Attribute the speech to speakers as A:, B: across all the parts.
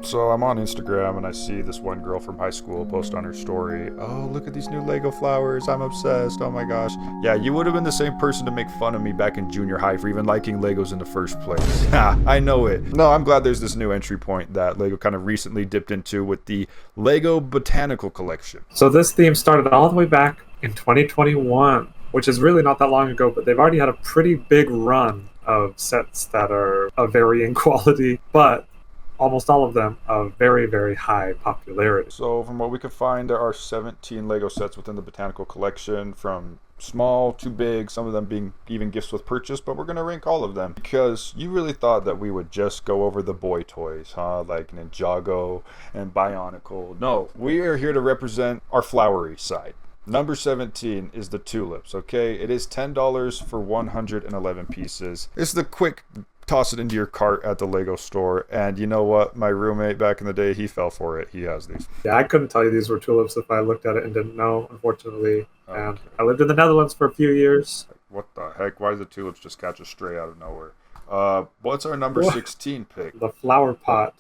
A: So I'm on Instagram and I see this one girl from high school post on her story, "Oh, look at these new Lego flowers. I'm obsessed. Oh my gosh." Yeah, you would have been the same person to make fun of me back in junior high for even liking Legos in the first place. Ha, I know it. No, I'm glad there's this new entry point that Lego kind of recently dipped into with the LEGO Botanical Collection.
B: So this theme started all the way back in 2021, which is really not that long ago, but they've already had a pretty big run of sets that are of varying quality, but almost all of them of very, very high popularity.
A: So from what we could find, there are 17 Lego sets within the Botanical Collection, from small to big, some of them being even gifts with purchase, but we're going to rank all of them because you really thought that we would just go over the boy toys, huh? Like Ninjago and Bionicle. No, we are here to represent our flowery side. Number 17 is the tulips, okay? It is $10 for 111 pieces. It's the quick toss it into your cart at the Lego store, and you know what? My roommate back in the day, he fell for it. He has these.
B: Yeah, I couldn't tell you these were tulips if I looked at it and didn't know, unfortunately.
A: Okay.
B: And I lived in the Netherlands for a few years.
A: What the heck? Why did the tulips just catch us straight out of nowhere? What's our number 16 pick?
B: The flower pot.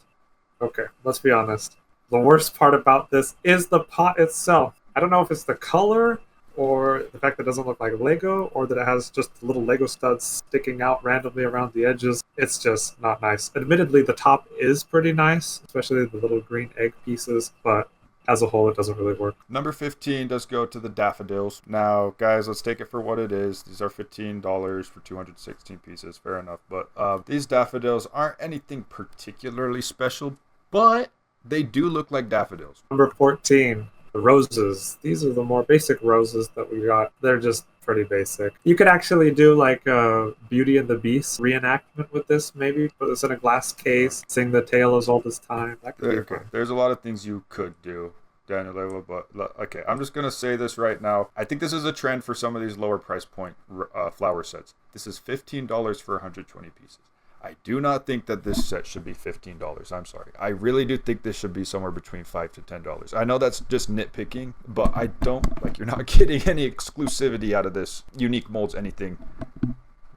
B: Okay, let's be honest. The worst part about this is the pot itself. I don't know if it's the color or the fact that it doesn't look like Lego, or that it has just little Lego studs sticking out randomly around the edges. It's just not nice. Admittedly, the top is pretty nice, especially the little green egg pieces, but as a whole, it doesn't really work.
A: Number 15 does go to the daffodils. Now, guys, let's take it for what it is. These are $15 for 216 pieces. Fair enough. But these daffodils aren't anything particularly special, but they do look like daffodils.
B: Number 14. The roses. These are the more basic roses that we got. They're just pretty basic. You could actually do like a Beauty and the Beast reenactment with this, maybe. Put this in a glass case, sing the tale as old as time. That could be fun.
A: There's a lot of things you could do, Daniel, but okay, I'm just going to say this right now. I think this is a trend for some of these lower price point flower sets. This is $15 for 120 pieces. I do not think that this set should be $15. I'm sorry. I really do think this should be somewhere between $5 to $10. I know that's just nitpicking, but I don't, like, you're not getting any exclusivity out of this. Unique molds, anything.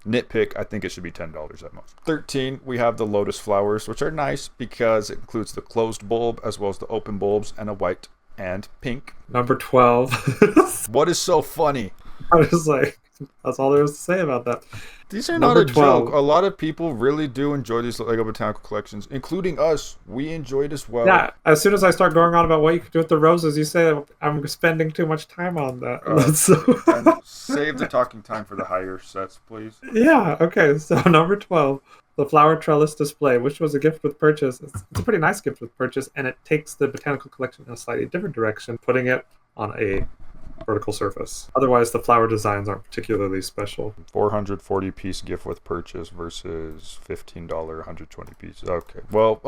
A: Nitpick, I think it should be $10 at most. 13, we have the lotus flowers, which are nice because it includes the closed bulb as well as the open bulbs and a white and pink.
B: Number 12.
A: What is so funny?
B: I was like, that's all there is to say about that.
A: These are not a joke. A lot of people really do enjoy these LEGO Botanical Collections, including us. We enjoyed as well.
B: Yeah, as soon as I start going on about what you could do with the roses, you say I'm spending too much time on that.
A: Save the talking time for the higher sets, please.
B: Yeah, okay. So number 12, the flower trellis display, which was a gift with purchase. It's a pretty nice gift with purchase, and it takes the Botanical Collection in a slightly different direction, putting it on a vertical surface. Otherwise, the flower designs aren't particularly special.
A: 440 piece gift with purchase versus $15 120 pieces. Okay. Well,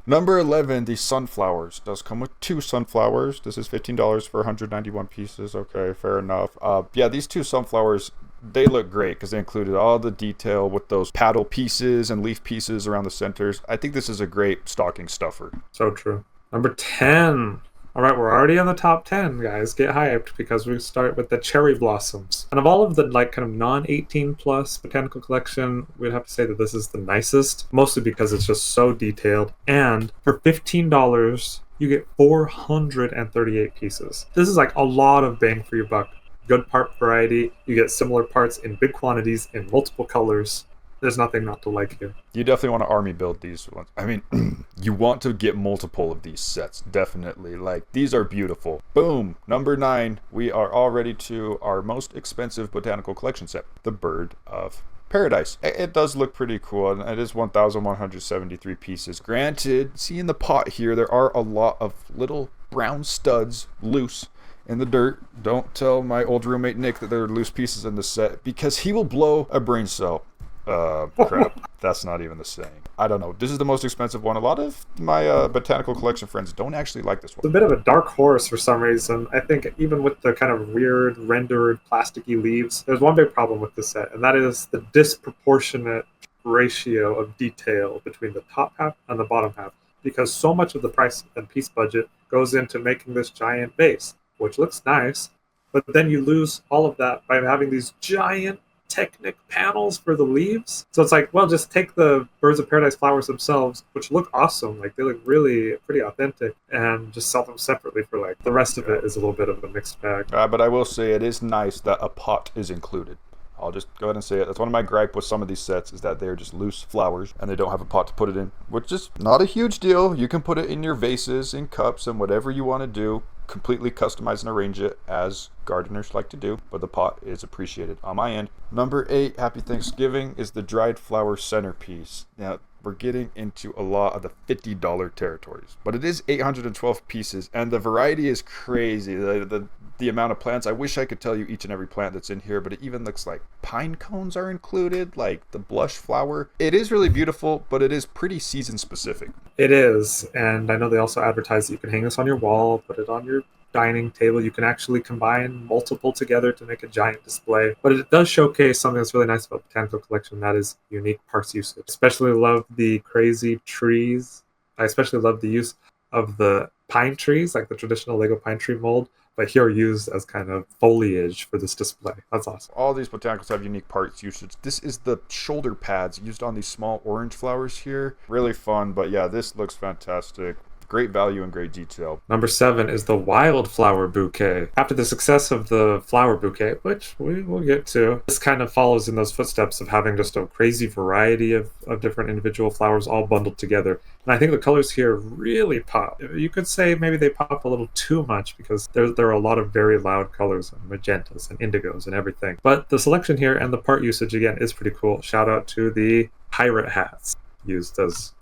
A: number 11, the sunflowers does come with two sunflowers. This is $15 for 191 pieces. Okay, fair enough. Yeah, these two sunflowers, they look great because they included all the detail with those paddle pieces and leaf pieces around the centers. I think this is a great stocking stuffer.
B: So true. Number 10. All right, we're already in the top 10, guys. Get hyped because we start with the cherry blossoms. And of all of the like kind of non-18 plus Botanical Collection, we'd have to say that this is the nicest, mostly because it's just so detailed. And for $15, you get 438 pieces. This is like a lot of bang for your buck. Good part variety. You get similar parts in big quantities in multiple colors. There's nothing not to like here.
A: You definitely want to army build these ones. I mean, you want to get multiple of these sets, definitely. Like, these are beautiful. Boom! Number 9, we are already to our most expensive Botanical Collection set, the Bird of Paradise. It does look pretty cool, and it is 1,173 pieces. Granted, see in the pot here, there are a lot of little brown studs loose in the dirt. Don't tell my old roommate Nick that there are loose pieces in the set, because he will blow a brain cell. Crap. That's not even the saying. I don't know. This is the most expensive one. A lot of my Botanical Collection friends don't actually like this one.
B: It's a bit of a dark horse for some reason. I think even with the kind of weird rendered plasticky leaves, there's one big problem with this set, and that is the disproportionate ratio of detail between the top half and the bottom half, because so much of the price and piece budget goes into making this giant vase, which looks nice, but then you lose all of that by having these giant Technic panels for the leaves. So it's like, well, just take the birds of paradise flowers themselves, which look awesome, like they look really pretty authentic, and just sell them separately for like the rest of it is a little bit of a mixed bag.
A: But I will say it is nice that a pot is included. I'll just go ahead and say it. That's one of my gripe with some of these sets is that they're just loose flowers and they don't have a pot to put it in, which is not a huge deal. You can put it in your vases, in cups, and whatever you want to do. Completely customize and arrange it as gardeners like to do, but the pot is appreciated on my end. Number 8, Happy Thanksgiving, is the dried flower centerpiece. Now, we're getting into a lot of the $50 territories, but it is 812 pieces, and the variety is crazy. The amount of plants, I wish I could tell you each and every plant that's in here, but it even looks like pine cones are included, like the blush flower. It is really beautiful, but it is pretty season specific.
B: It is, and I know they also advertise that you can hang this on your wall, put it on your dining table. You can actually combine multiple together to make a giant display. But it does showcase something that's really nice about Botanical Collection, that is unique parts usage. Especially love the crazy trees. I especially love the use of the pine trees, like the traditional LEGO pine tree mold, but here used as kind of foliage for this display. That's awesome.
A: All these botanicals have unique parts usage. This is the shoulder pads used on these small orange flowers here. Really fun, but yeah, this looks fantastic. Great value and great detail.
B: Number 7 is the wildflower bouquet. After the success of the flower bouquet, which we will get to, this kind of follows in those footsteps of having just a crazy variety of different individual flowers all bundled together. And I think the colors here really pop. You could say maybe they pop a little too much because there are a lot of very loud colors, and magentas and indigos and everything. But the selection here and the part usage, again, is pretty cool. Shout out to the pirate hats used as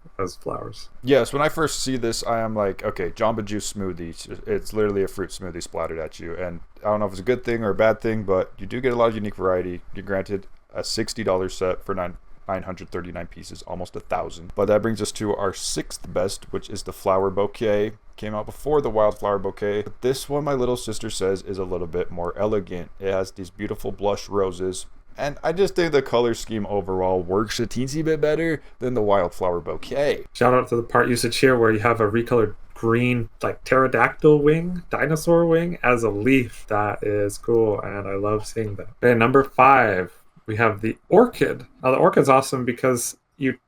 B: flowers.
A: Yes, when I first see this, I am like, okay, Jamba Juice smoothie. It's literally a fruit smoothie splattered at you. And I don't know if it's a good thing or a bad thing, but you do get a lot of unique variety. You're granted a $60 set for 939 pieces, almost 1,000. But that brings us to our 6th best, which is the flower bouquet. Came out before the wildflower bouquet. But this one, my little sister says, is a little bit more elegant. It has these beautiful blush roses. And I just think the color scheme overall works a teensy bit better than the wildflower bouquet.
B: Shout out to the part usage here where you have a recolored green, like pterodactyl wing, dinosaur wing as a leaf. That is cool, and I love seeing that. Okay, number 5, we have the orchid. Now the orchid's awesome because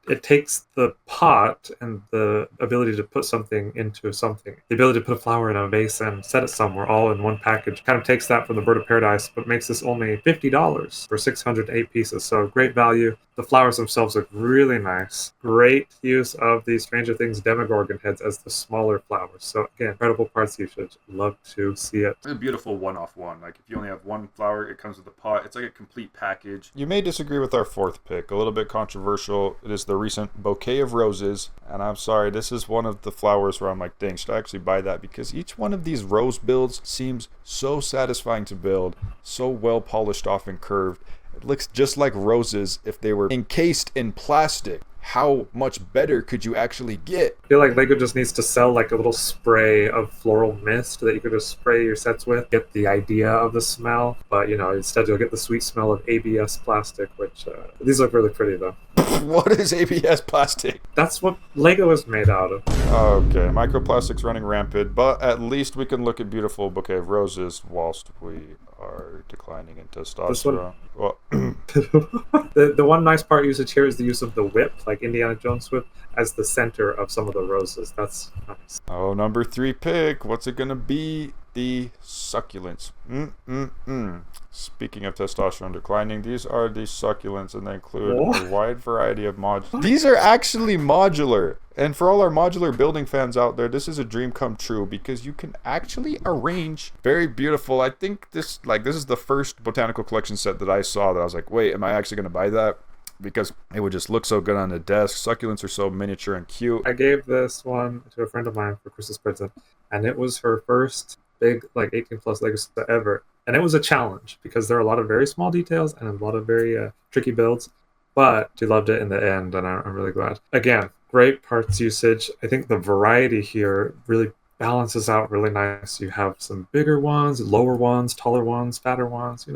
B: it takes the pot and the ability to put something into something, the ability to put a flower in a vase and set it somewhere all in one package, kind of takes that from the bird of paradise, but makes this only $50 for 608 pieces. So great value. The flowers themselves look really nice. Great use of the Stranger Things Demogorgon heads as the smaller flowers. So again, incredible parts usage. Love to see it.
A: It's a beautiful one-off one. Like if you only have one flower, it comes with a pot. It's like a complete package. You may disagree with our 4th pick. A little bit controversial. It is the recent bouquet of roses. And I'm sorry, this is one of the flowers where I'm like, dang, should I actually buy that? Because each one of these rose builds seems so satisfying to build, so well polished off and curved. It looks just like roses if they were encased in plastic. How much better could you actually get?
B: I feel like LEGO just needs to sell like a little spray of floral mist that you could just spray your sets with, get the idea of the smell, but instead you'll get the sweet smell of ABS plastic, which these look really pretty though.
A: What is ABS plastic?
B: That's what LEGO is made out of.
A: Okay, microplastics running rampant, but at least we can look at beautiful bouquet of roses whilst we are declining in testosterone. Well,
B: the one nice part usage here is the use of the whip, like Indiana Jones whip, as the center of some of the roses. That's nice.
A: Oh, number 3 pick. What's it gonna be? The succulents. Speaking of testosterone declining, these are the succulents, and they include a wide variety of modular. These are actually modular. And for all our modular building fans out there, this is a dream come true because you can actually arrange very beautiful. I think this is the first botanical collection set that I saw that I was like, wait, am I actually going to buy that? Because it would just look so good on the desk. Succulents are so miniature and cute.
B: I gave this one to a friend of mine for Christmas present, and it was her first big 18 plus LEGO set ever. And it was a challenge because there are a lot of very small details and a lot of very tricky builds, but she loved it in the end, and I'm really glad. Again, great parts usage. I think the variety here really balances out really nice. You have some bigger ones, lower ones, taller ones, fatter ones,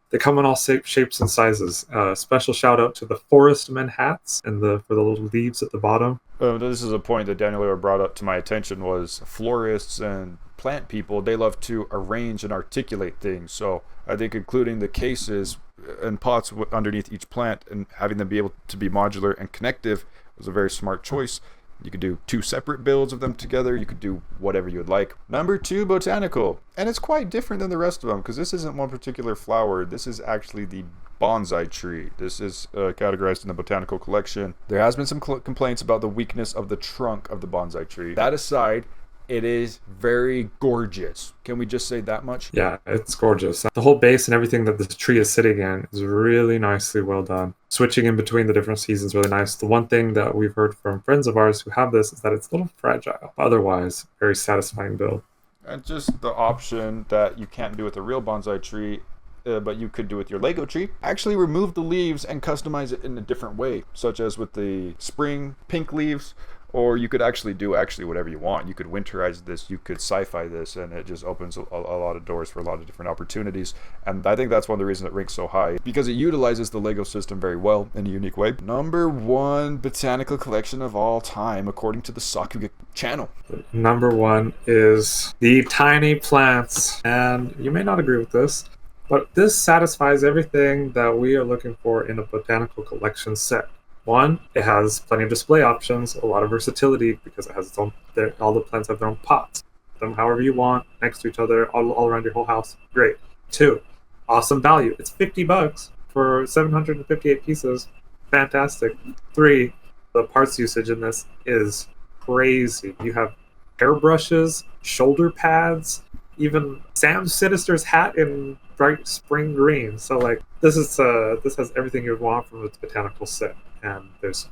B: They come in all shapes and sizes. Special shout out to the Forestman hats and for the little leaves at the bottom.
A: This is a point that Daniel brought up to my attention was florists and plant people, they love to arrange and articulate things. So I think including the cases and pots underneath each plant and having them be able to be modular and connective was a very smart choice. You could do 2 separate builds of them together. You could do whatever you would like. Number 2, botanical. And it's quite different than the rest of them because this isn't one particular flower. This is actually the bonsai tree. This is categorized in the botanical collection. There has been some complaints about the weakness of the trunk of the bonsai tree. That aside, it is very gorgeous. Can we just say that much?
B: Yeah, it's gorgeous. The whole base and everything that this tree is sitting in is really nicely well done. Switching in between the different seasons really nice. The one thing that we've heard from friends of ours who have this is that it's a little fragile. Otherwise, very satisfying build.
A: And just the option that you can't do with a real bonsai tree, but you could do with your Lego tree. Actually remove the leaves and customize it in a different way, such as with the spring pink leaves. Or you could actually do whatever you want. You could winterize this, you could sci-fi this, and it just opens a lot of doors for a lot of different opportunities. And I think that's one of the reasons it ranks so high, because it utilizes the Lego system very well in a unique way. Number 1 botanical collection of all time, according to the Sakuga channel.
B: Number 1 is the tiny plants. And you may not agree with this, but this satisfies everything that we are looking for in a botanical collection set. 1, it has plenty of display options, a lot of versatility because it has its own. All the plants have their own pots. Put them however you want, next to each other, all around your whole house. Great. 2, awesome value. It's $50 for 758 pieces. Fantastic. 3, the parts usage in this is crazy. You have hairbrushes, shoulder pads, even Sam Sinister's hat in bright spring green. So like this has everything you would want from its botanical set, and there's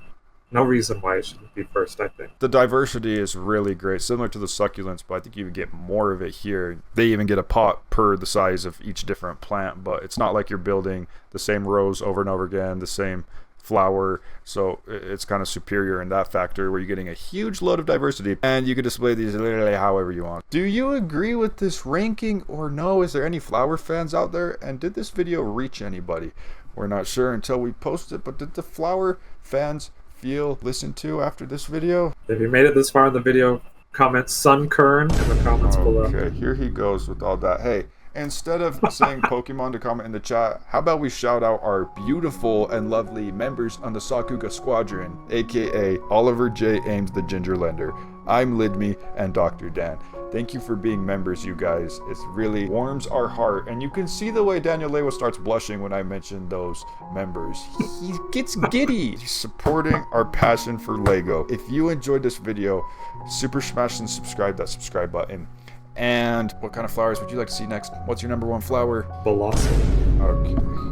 B: no reason why it shouldn't be first, I think.
A: The diversity is really great, similar to the succulents, but I think you would get more of it here. They even get a pot per the size of each different plant, but it's not like you're building the same rows over and over again, the same flower, so it's kind of superior in that factor where you're getting a huge load of diversity, and you can display these literally however you want. Do you agree with this ranking or no? Is there any flower fans out there, and did this video reach anybody? We're not sure until we post it, but did the flower fans feel listened to after this video?
B: If you made it this far in the video, comment Sunkern in the comments below.
A: Okay, here he goes with all that. Hey, instead of saying Pokemon to comment in the chat, how about we shout out our beautiful and lovely members on the Sakuga Squadron, aka Oliver J. Ames the Ginger Lender. I'm Lidme and Dr. Dan. Thank you for being members, you guys. It really warms our heart, and you can see the way Daniel Lewa starts blushing when I mention those members. He gets giddy. He's supporting our passion for Lego. If you enjoyed this video, super smash and subscribe that subscribe button. And what kind of flowers would you like to see next? What's your number 1 flower?
B: Blossom.
A: Okay.